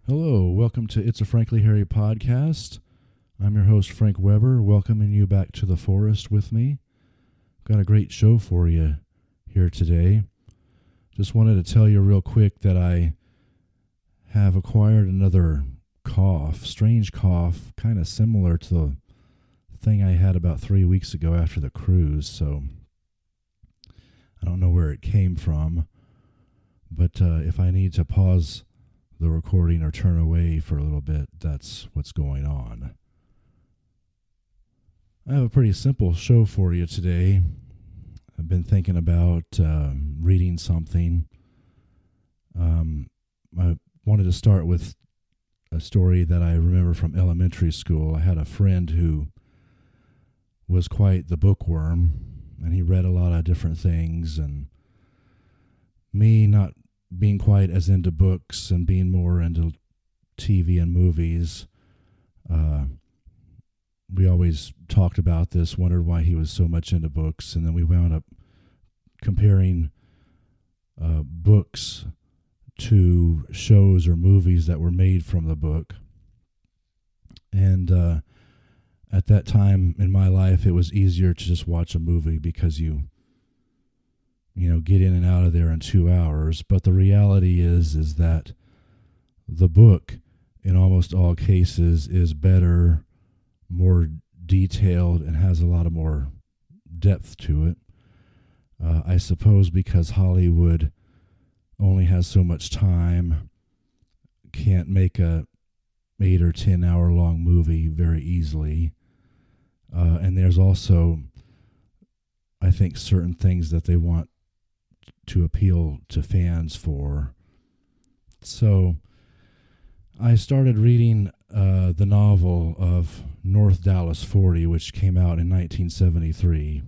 Hello, welcome to It's a Frankly Harry podcast. I'm your host, Frank Weber, welcoming you back to the forest with me. Got a great show for you here today. Just wanted to tell you real quick that I have acquired another cough, strange cough, kind of similar to the thing I had about 3 weeks ago after the cruise, so I don't know where it came from, but if I need to pause the recording or turn away for a little bit, that's what's going on. I have a pretty simple show for you today. I've been thinking about reading something. I wanted to start with a story that I remember from elementary school. I had a friend who was quite the bookworm, and he read a lot of different things, and me not being quite as into books and being more into TV and movies, we always talked about this, wondered why he was so much into books, and then we wound up comparing books to shows or movies that were made from the book. And at that time in my life, it was easier to just watch a movie because you get in and out of there in 2 hours. But the reality is that the book, in almost all cases, is better, more detailed, and has a lot of more depth to it. I suppose because Hollywood only has so much time, can't make a 8 or 10 hour long movie very easily. And there's also, I think, certain things that they want to appeal to fans for. So I started reading the novel of North Dallas 40, which came out in 1973.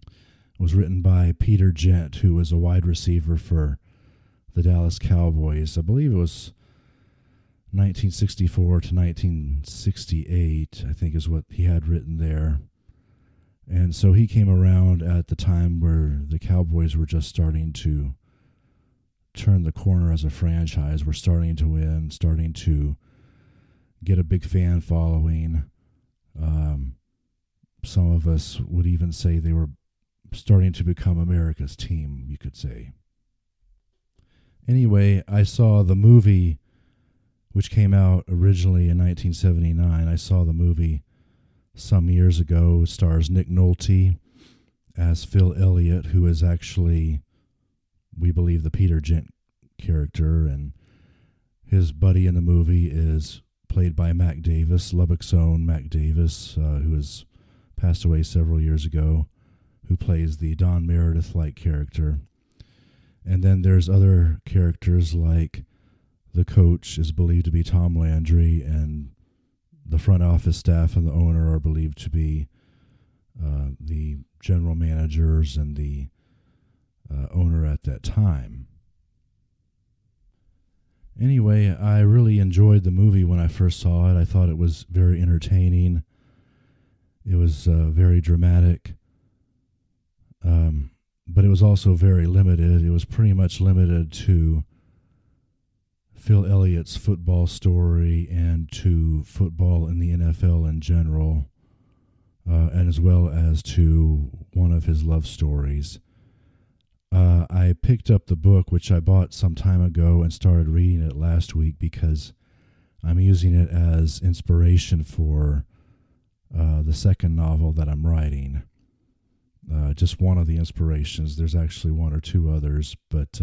It was written by Peter Gent, who was a wide receiver for the Dallas Cowboys. I believe it was 1964 to 1968, I think is what he had written there. And so he came around at the time where the Cowboys were just starting to turn the corner as a franchise. We're starting to win, starting to get a big fan following. Some of us would even say they were starting to become America's team, you could say. Anyway, I saw the movie, which came out originally in 1979. I saw the movie some years ago. It stars Nick Nolte as Phil Elliott, who is actually, we believe, the Peter Gent character, and his buddy in the movie is played by Mac Davis, Lubbock's own Mac Davis, who has passed away several years ago, who plays the Don Meredith-like character. And then there's other characters like the coach is believed to be Tom Landry, and the front office staff and the owner are believed to be the general managers and the owner at that time. Anyway, I really enjoyed the movie when I first saw it. I thought it was very entertaining. It was very dramatic, but it was also very limited. It was pretty much limited to Phil Elliott's football story and to football in the NFL in general, and as well as to one of his love stories. I picked up the book, which I bought some time ago, and started reading it last week because I'm using it as inspiration for the second novel that I'm writing. Just one of the inspirations. There's actually one or two others, but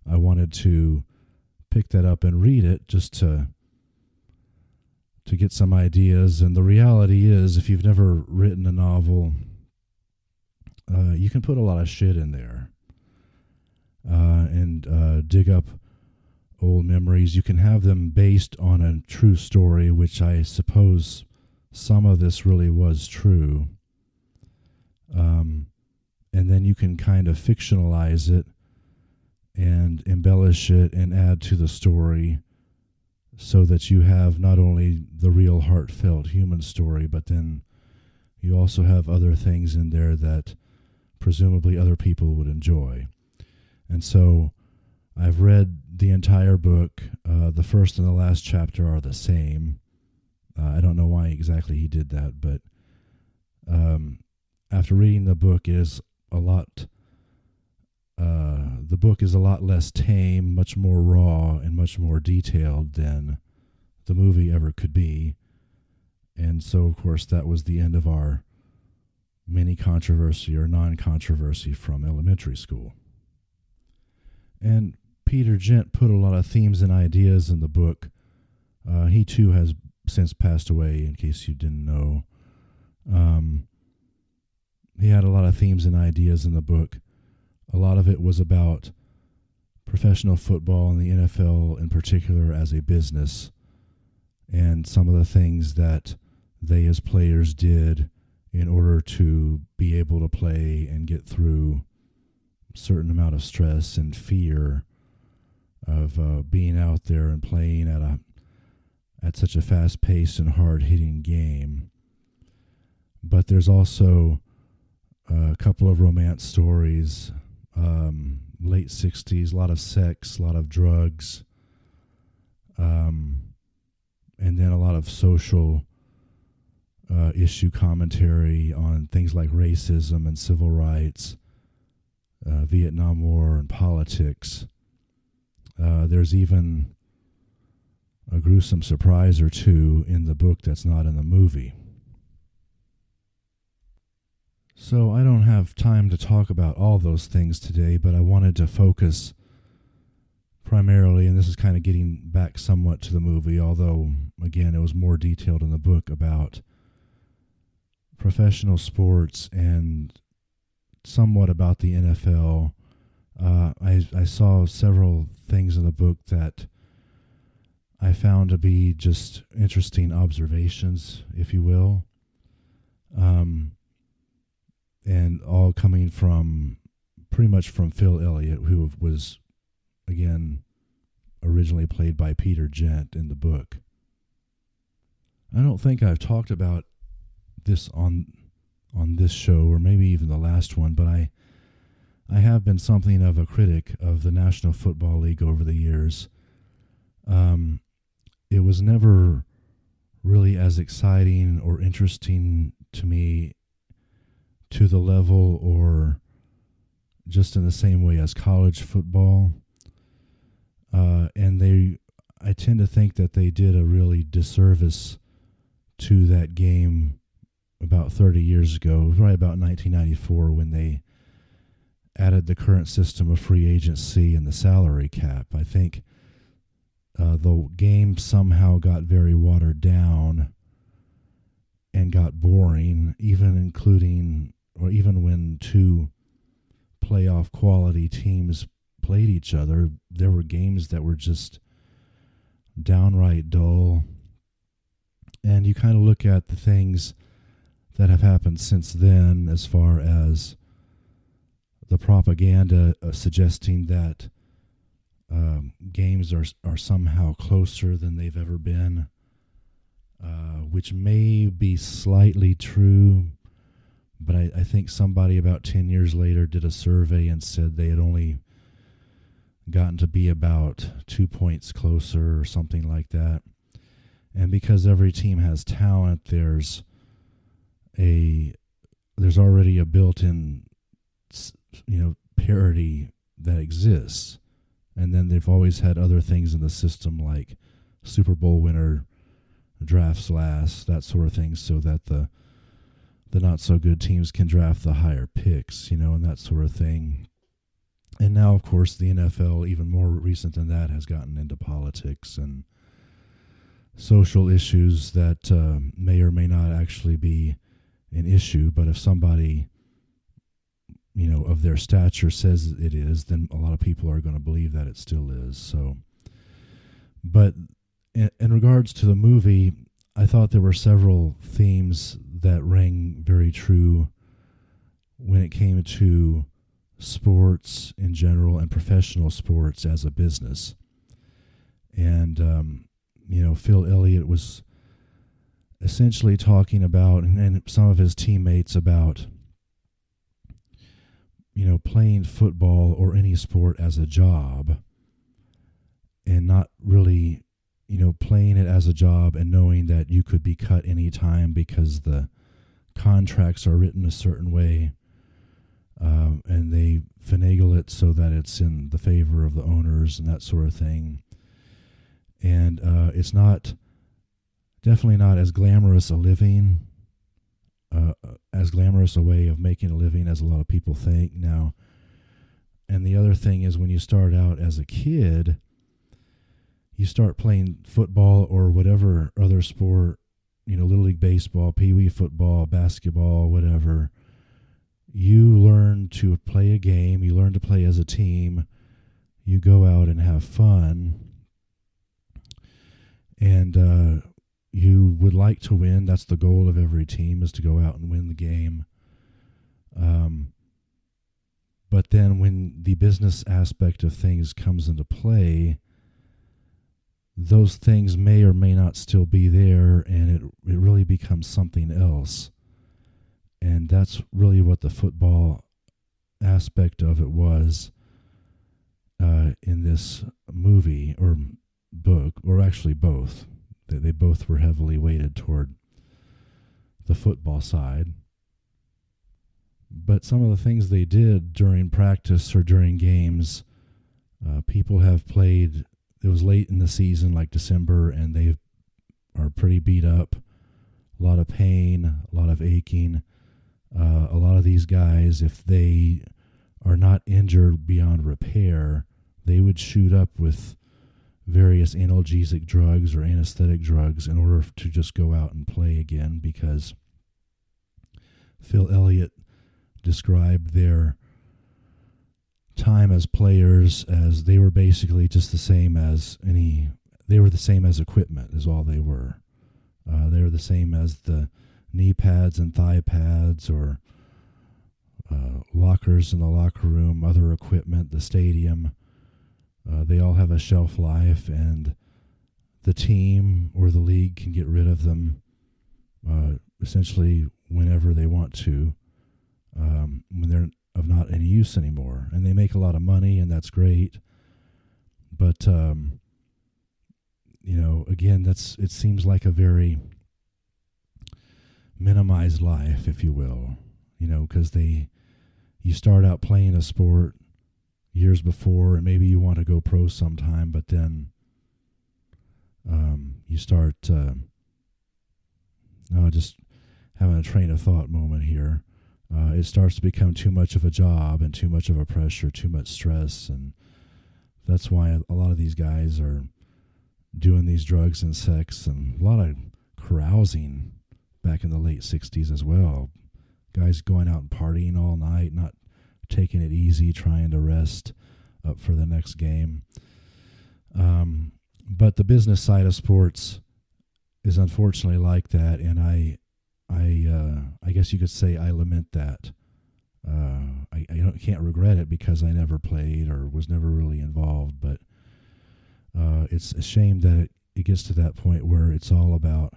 I wanted to pick that up and read it just to get some ideas. And the reality is, if you've never written a novel, you can put a lot of shit in there and dig up old memories. You can have them based on a true story, which I suppose some of this really was true. And then you can kind of fictionalize it and embellish it and add to the story so that you have not only the real heartfelt human story, but then you also have other things in there that presumably other people would enjoy. And so I've read the entire book. The first and the last chapter are the same. I don't know why exactly he did that, but after reading the book, the book is a lot less tame, much more raw, and much more detailed than the movie ever could be. And so, of course, that was the end of our mini controversy or non-controversy from elementary school. And Peter Gent put a lot of themes and ideas in the book. He too has since passed away, in case you didn't know. He had a lot of themes and ideas in the book. A lot of it was about professional football and the NFL in particular as a business, and some of the things that they as players did in order to be able to play and get through a certain amount of stress and fear of being out there and playing at such a fast-paced and hard-hitting game. But there's also a couple of romance stories, late 60s, a lot of sex, a lot of drugs, and then a lot of social issue commentary on things like racism and civil rights, Vietnam War and politics. There's even a gruesome surprise or two in the book that's not in the movie. So I don't have time to talk about all those things today, but I wanted to focus primarily, and this is kind of getting back somewhat to the movie, although, again, it was more detailed in the book, about professional sports and somewhat about the NFL. I saw several things in the book that I found to be just interesting observations, if you will, and all coming from pretty much from Phil Elliott, who was, again, originally played by Peter Gent in the book. I don't think I've talked about this on this show, or maybe even the last one, but I have been something of a critic of the National Football League over the years. It was never really as exciting or interesting to me to the level or just in the same way as college football. And I tend to think that they did a really disservice to that game about 30 years ago. It was right about 1994 when they added the current system of free agency and the salary cap. I think the game somehow got very watered down and got boring, even when two playoff quality teams played each other. There were games that were just downright dull. And you kind of look at the things that have happened since then, as far as the propaganda suggesting that games are somehow closer than they've ever been, which may be slightly true, but I think somebody about 10 years later did a survey and said they had only gotten to be about 2 points closer or something like that. And because every team has talent, there's already a built-in, parity that exists. And then they've always had other things in the system like Super Bowl winner, drafts last, that sort of thing, so that the not so good teams can draft the higher picks, and that sort of thing. And now, of course, the NFL, even more recent than that, has gotten into politics and social issues that may or may not actually be an issue. But if somebody, of their stature says it is, then a lot of people are going to believe that it still is. So, but in regards to the movie, I thought there were several themes that rang very true when it came to sports in general and professional sports as a business. And, Phil Elliott was essentially talking about, and some of his teammates about, playing football or any sport as a job and not really, playing it as a job and knowing that you could be cut any time because the contracts are written a certain way, and they finagle it so that it's in the favor of the owners and that sort of thing. And it's definitely not as glamorous a living, as glamorous a way of making a living as a lot of people think now. And the other thing is, when you start out as a kid, you start playing football or whatever other sport, Little League Baseball, Pee Wee football, basketball, whatever. You learn to play a game. You learn to play as a team. You go out and have fun. And you would like to win. That's the goal of every team, is to go out and win the game. But then when the business aspect of things comes into play, those things may or may not still be there, and it really becomes something else. And that's really what the football aspect of it was in this movie or book, or actually both. They both were heavily weighted toward the football side. But some of the things they did during practice or during games, people have played. It was late in the season, like December, and they are pretty beat up. A lot of pain, a lot of aching. A lot of these guys, if they are not injured beyond repair, they would shoot up with various analgesic drugs or anesthetic drugs in order to just go out and play again, because Phil Elliott described their time as players as they were basically just the same as they were the same as equipment is all they were. They were the same as the knee pads and thigh pads, or lockers in the locker room, other equipment, the stadium. They all have a shelf life, and the team or the league can get rid of them essentially whenever they want to, when they're of not any use anymore. And they make a lot of money, and that's great. But, again, it seems like a very minimized life, if you will, because you start out playing a sport years before, and maybe you want to go pro sometime, but then you start just having a train of thought moment here. It starts to become too much of a job and too much of a pressure, too much stress, and that's why a lot of these guys are doing these drugs and sex, and a lot of carousing back in the late 60s as well. Guys going out and partying all night, not taking it easy, trying to rest up for the next game. But the business side of sports is unfortunately like that, and I guess you could say I lament that. I can't regret it because I never played or was never really involved, but it's a shame that it gets to that point where it's all about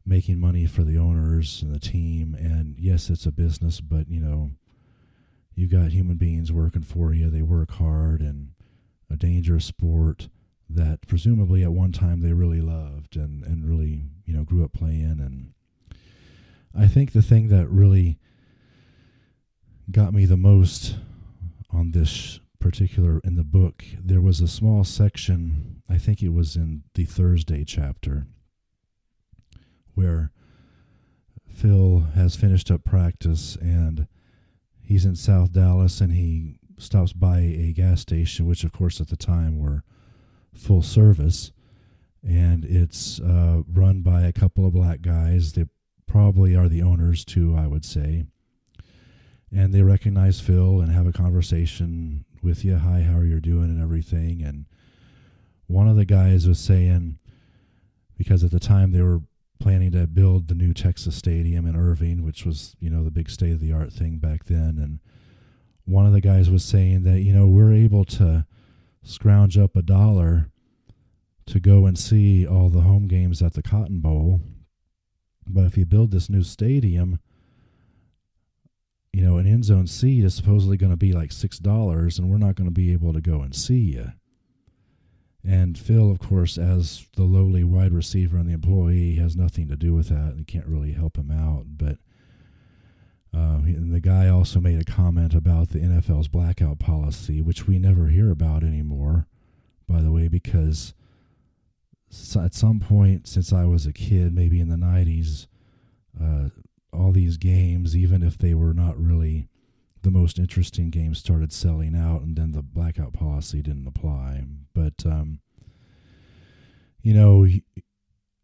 making money for the owners and the team. And yes, it's a business, but you've got human beings working for you. They work hard, and a dangerous sport that presumably at one time they really loved and really grew up playing. And I think the thing that really got me the most on this particular in the book, there was a small section, I think it was in the Thursday chapter, where Phil has finished up practice and he's in South Dallas, and he stops by a gas station, which of course at the time were full service, and it's run by a couple of black guys. They probably are the owners too, I would say. And they recognize Phil and have a conversation with you. Hi, how are you doing and everything. And one of the guys was saying, because at the time they were planning to build the new Texas Stadium in Irving, which was, the big state-of-the-art thing back then. And one of the guys was saying that, we're able to scrounge up $1 to go and see all the home games at the Cotton Bowl. But if you build this new stadium, an end zone seat is supposedly going to be like $6, and we're not going to be able to go and see you. And Phil, of course, as the lowly wide receiver and the employee, has nothing to do with that and can't really help him out. But and the guy also made a comment about the NFL's blackout policy, which we never hear about anymore, by the way, because at some point since I was a kid, maybe in the 90s, all these games, even if they were not really the most interesting games, started selling out, and then the blackout policy didn't apply. But,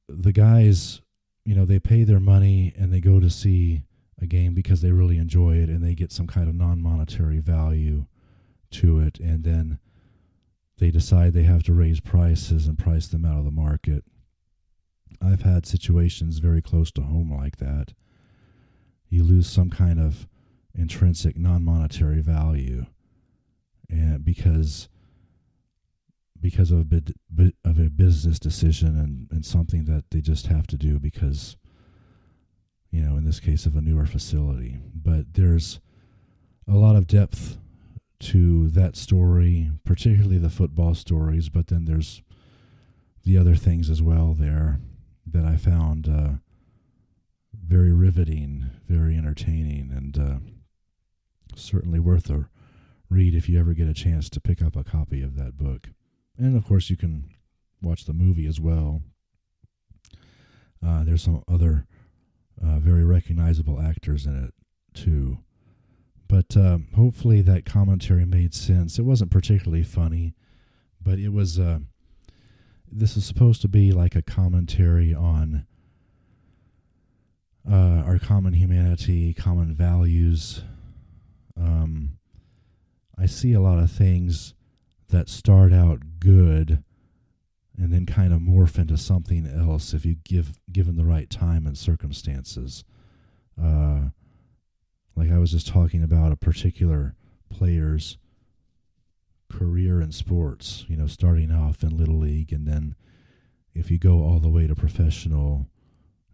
the guys, they pay their money and they go to see a game because they really enjoy it and they get some kind of non-monetary value to it, and then they decide they have to raise prices and price them out of the market. I've had situations very close to home like that. You lose some kind of intrinsic non-monetary value, and because of a business decision and something that they just have to do because, in this case of a newer facility. But there's a lot of depth to that story, particularly the football stories, but then there's the other things as well there that I found very riveting, very entertaining, and certainly worth a read if you ever get a chance to pick up a copy of that book. And, of course, you can watch the movie as well. There's some other very recognizable actors in it, too. But hopefully that commentary made sense. It wasn't particularly funny, but it was... this is supposed to be like a commentary on our common humanity, common values. I see a lot of things that start out good and then kind of morph into something else if you given the right time and circumstances. Like I was just talking about a particular player's career in sports, starting off in Little League, and then if you go all the way to professional,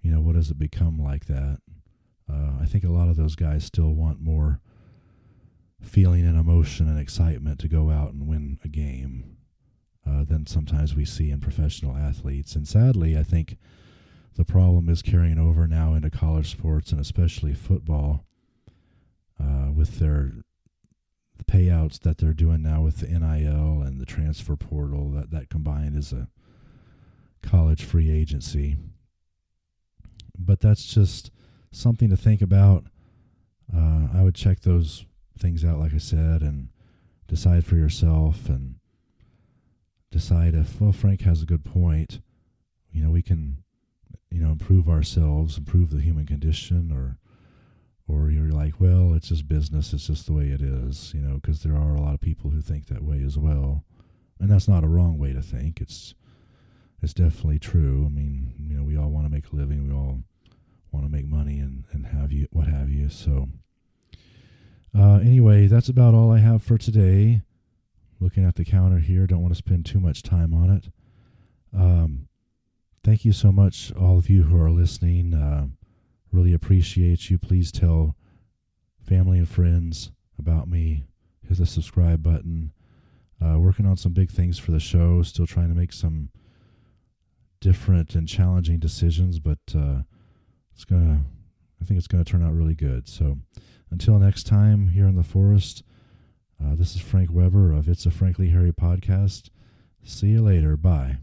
what does it become like that? I think a lot of those guys still want more feeling and emotion and excitement to go out and win a game than sometimes we see in professional athletes. And sadly, I think the problem is carrying over now into college sports, and especially football, with the payouts that they're doing now with the NIL and the transfer portal, that combined is a college free agency. But that's just something to think about. I would check those things out, like I said, and decide for yourself and decide if, Frank has a good point. We can, improve ourselves, improve the human condition, or you're like, well, it's just business, it's just the way it is, because there are a lot of people who think that way as well. And that's not a wrong way to think. It's definitely true. I mean, we all want to make a living, we all want to make money and what have you. So anyway, that's about all I have for today. Looking at the counter here, don't want to spend too much time on it. Thank you so much, all of you who are listening. Really appreciate you. Please tell family and friends about me. Hit the subscribe button. Working on some big things for the show. Still trying to make some different and challenging decisions, but I think it's gonna turn out really good. So until next time, here in the forest, this is Frank Weber of It's a Frankly Hairy Podcast. See you later. Bye.